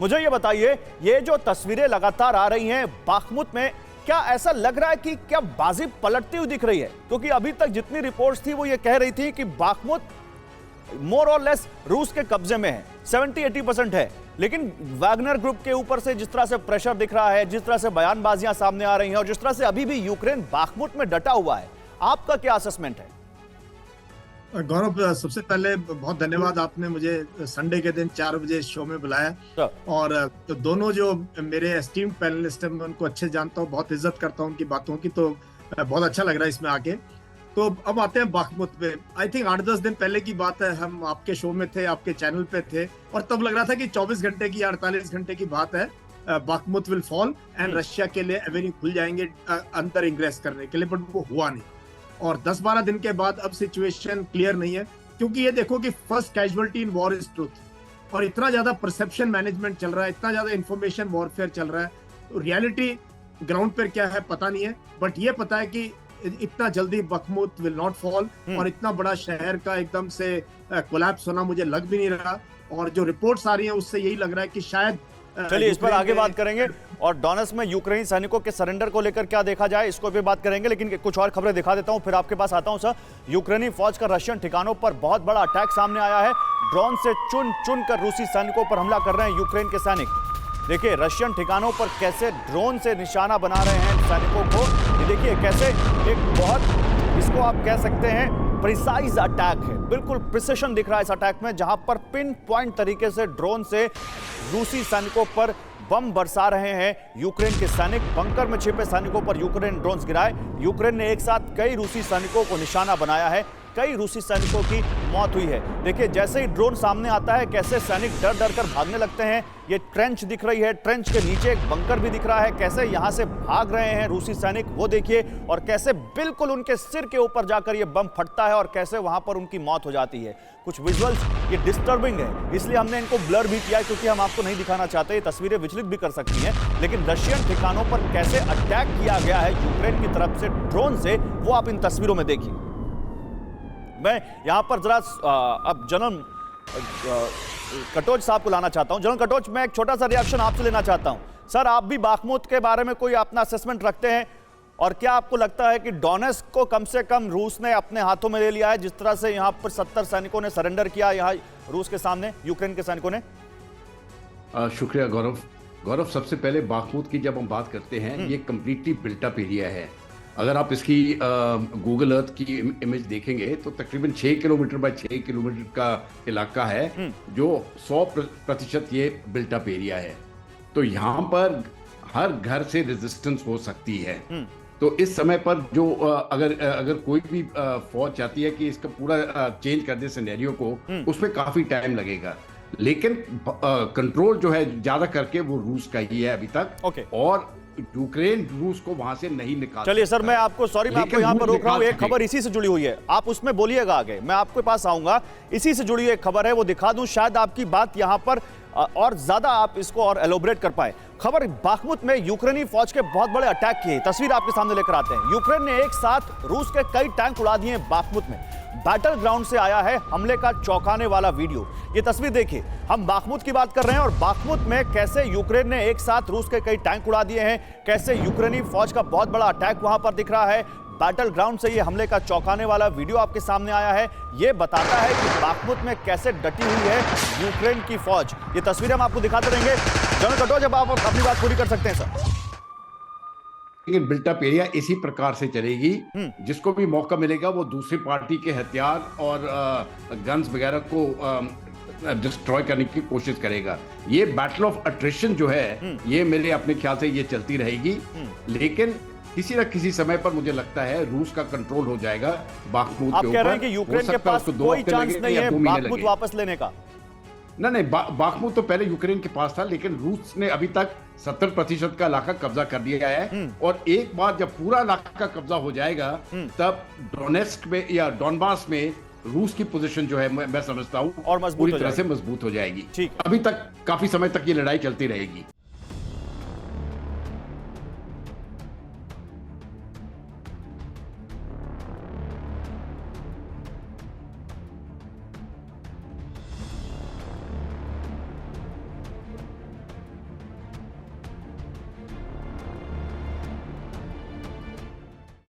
मुझे ये बताइए, ये जो तस्वीरें लगातार आ रही हैं बाखमुत में, क्या ऐसा लग रहा है कि क्या बाजी पलटती हुई दिख रही है? क्योंकि अभी तक जितनी रिपोर्ट्स थी वो ये कह रही थी कि बाखमुत मोर और लेस रूस के कब्जे में है, 70-80% है। लेकिन वैगनर ग्रुप के ऊपर से जिस तरह से प्रेशर दिख रहा है, जिस तरह से बयानबाजियां सामने आ रही हैं और जिस तरह से अभी भी यूक्रेन बाखमुत में डटा हुआ है, आपका क्या असेसमेंट है? गौरव, सबसे पहले बहुत धन्यवाद, आपने मुझे संडे के दिन 4 बजे शो में बुलाया। और तो दोनों जो मेरे एस्टीम्ड पैनलिस्ट हैं, मैं उनको अच्छे जानता हूँ, बहुत इज्जत करता हूँ उनकी बातों की, तो बहुत अच्छा लग रहा है इसमें आके। तो अब आते हैं बाखमुत पे। आई थिंक 8-10 दिन पहले की बात है, हम आपके शो में थे, आपके चैनल पे थे, और तब लग रहा था कि 24 घंटे की 48 घंटे की बात है, Bakhmut will fall and Russia के लिए एवेन्यू खुल जाएंगे अंदर इंग्रेस करने के लिए, बट वो हुआ नहीं। और 10-12 दिन के बाद अब सिचुएशन क्लियर नहीं है, क्योंकि ये देखो कि first casualty in war is truth, और इतना ज्यादा परसेप्शन मैनेजमेंट चल रहा है, इतना ज्यादा इंफॉर्मेशन वॉरफेयर चल रहा है, तो रियलिटी ग्राउंड पर क्या है पता नहीं है। बट ये पता है कि इतना जल्दी बाखमुत विल नॉट फॉल, और इतना बड़ा शहर का एकदम से कोलैप्स होना मुझे लग भी नहीं रहा। और जो रिपोर्ट्स आ रही हैं उससे यही लग रहा है कि शायद चलिए इस पर आगे बात करेंगे, और डोनेट्स्क में यूक्रेनी सैनिकों के सरेंडर को लेकर क्या देखा जाए इसको भी बात करेंगे। लेकिन कुछ और खबरें दिखा देता हूं, फिर आपके पास आता हूं। सर, यूक्रेनी फौज का रशियन ठिकानों पर बहुत बड़ा अटैक सामने आया है। ड्रोन से चुन चुन कर रूसी सैनिकों पर हमला कर रहे हैं यूक्रेन के सैनिक। देखिए रशियन ठिकानों पर कैसे ड्रोन से निशाना बना रहे हैं सैनिकों को। ये देखिए कैसे एक बहुत, इसको आप कह सकते हैं प्रिसाइज अटैक है, बिल्कुल प्रिसिशन दिख रहा है इस अटैक में, जहां पर पिन पॉइंट तरीके से ड्रोन से रूसी सैनिकों पर बम बरसा रहे हैं यूक्रेन के सैनिक। बंकर में छिपे सैनिकों पर यूक्रेन ड्रोन्स गिराए। यूक्रेन ने एक साथ कई रूसी सैनिकों को निशाना बनाया है, कई रूसी सैनिकों की मौत हुई है। देखिए जैसे ही ड्रोन सामने आता है कैसे सैनिक डर डर कर भागने लगते हैं। ये ट्रेंच दिख रही है, ट्रेंच के नीचे एक बंकर भी दिख रहा है, कैसे यहां से भाग रहे हैं रूसी सैनिक वो देखिए, और कैसे बिल्कुल उनके सिर के ऊपर जाकर ये बम फटता है और कैसे वहां पर उनकी मौत हो जाती है। कुछ विजुअल्स ये डिस्टर्बिंग है, इसलिए हमने इनको ब्लर भी किया, क्योंकि हम आपको नहीं दिखाना चाहते, ये तस्वीरें विचलित भी कर सकती हैं। लेकिन रशियन ठिकानों पर कैसे अटैक किया गया है यूक्रेन की तरफ से ड्रोन से, वो आप इन तस्वीरों में देखिए। मैं यहां पर जरा अब जनरल कटोच साहब को लाना चाहता हूं। जनरल कटोच, मैं एक छोटा सा रिएक्शन आपसे लेना चाहता हूं। सर, आप भी बाखमुत के बारे में कोई अपना असेसमेंट रखते हैं, और क्या आपको लगता है कि डोनेट्स्क को कम से कम रूस ने अपने हाथों में ले लिया है, जिस तरह से यहां पर 70 सैनिकों ने सरेंडर किया यहां रूस के सामने, यूक्रेन के सैनिकों ने? शुक्रिया गौरव, सबसे पहले बाखमुत की जब हम बात करते हैं, ये कंप्लीटली बिल्टअप एरिया है। अगर आप इसकी गूगल अर्थ की इमेज देखेंगे तो तकरीबन 6 किलोमीटर बाय 6 किलोमीटर का इलाका है, जो 100% ये बिल्टअप एरिया है। तो यहाँ पर हर घर से रेजिस्टेंस हो सकती है। तो इस समय पर जो अगर कोई भी फौज चाहती है कि इसका पूरा चेंज कर दे सिनेरियो को, उसमें काफी टाइम लगेगा। लेकिन कंट्रोल जो है ज्यादा करके वो रूस का ही है अभी तक, और यूक्रेन रूस को वहां से नहीं निकाल। चलिए सर, मैं आपको सॉरी, मैं आपको यहां पर रोक रहा हूं। एक खबर इसी से जुड़ी हुई है, आप उसमें बोलिएगा आगे, मैं आपके पास आऊंगा। इसी से जुड़ी एक खबर है, वो दिखा दूं, शायद आपकी बात यहां पर और ज्यादा आप इसको और एलोबरेट कर पाए। खबर बाखमुत में यूक्रेनी फौज के बहुत बड़े अटैक की तस्वीर आपके सामने लेकर आते हैं। यूक्रेन ने एक साथ रूस के कई टैंक उड़ा दिए बाखमुत में। बैटल ग्राउंड से आया है हमले का चौंकाने वाला वीडियो। ये तस्वीर देखिए, हम बाखमुत की बात कर रहे हैं, और बाखमुत में कैसे यूक्रेन ने एक साथ रूस के कई टैंक उड़ा दिए हैं, कैसे यूक्रेनी फौज का बहुत बड़ा अटैक वहां पर दिख रहा है। बैटल ग्राउंड से ये हमले का चौंकाने वाला वीडियो आपके सामने आया है। ये बताता है कि बाखमुत में कैसे डटी हुई है यूक्रेन की फौज। ये तस्वीरें हम आपको दिखाते रहेंगे। जनरल कटोच, जब आप अपनी बात पूरी कर सकते हैं सर। लेकिन बिल्टअप एरिया इसी प्रकार से चलेगी, जिसको भी मौका मिलेगा वो दूसरी पार्टी के हथियार और गन्स वगैरह को डिस्ट्रॉय करने की कोशिश करेगा। ये बैटल ऑफ अट्रिशन जो है, ये मेरे अपने ख्याल से ये चलती रहेगी। लेकिन किसी न किसी समय पर मुझे लगता है रूस का कंट्रोल हो जाएगा बाखमुत के ऊपर। आप कह रहे हैं कि यूक्रेन के पास कोई चांस नहीं है बाखमुत वापस लेने का? नहीं, बाखमुत तो पहले यूक्रेन के पास था, लेकिन रूस ने अभी तक 70% का इलाका कब्जा कर दिया है। और एक बार जब पूरा इलाका कब्जा हो जाएगा, तब डोनेट्स्क में या डॉनबास में रूस की पोजीशन जो है, मैं समझता हूं, और पूरी तरह से मजबूत हो जाएगी। अभी तक काफी समय तक ये लड़ाई चलती रहेगी।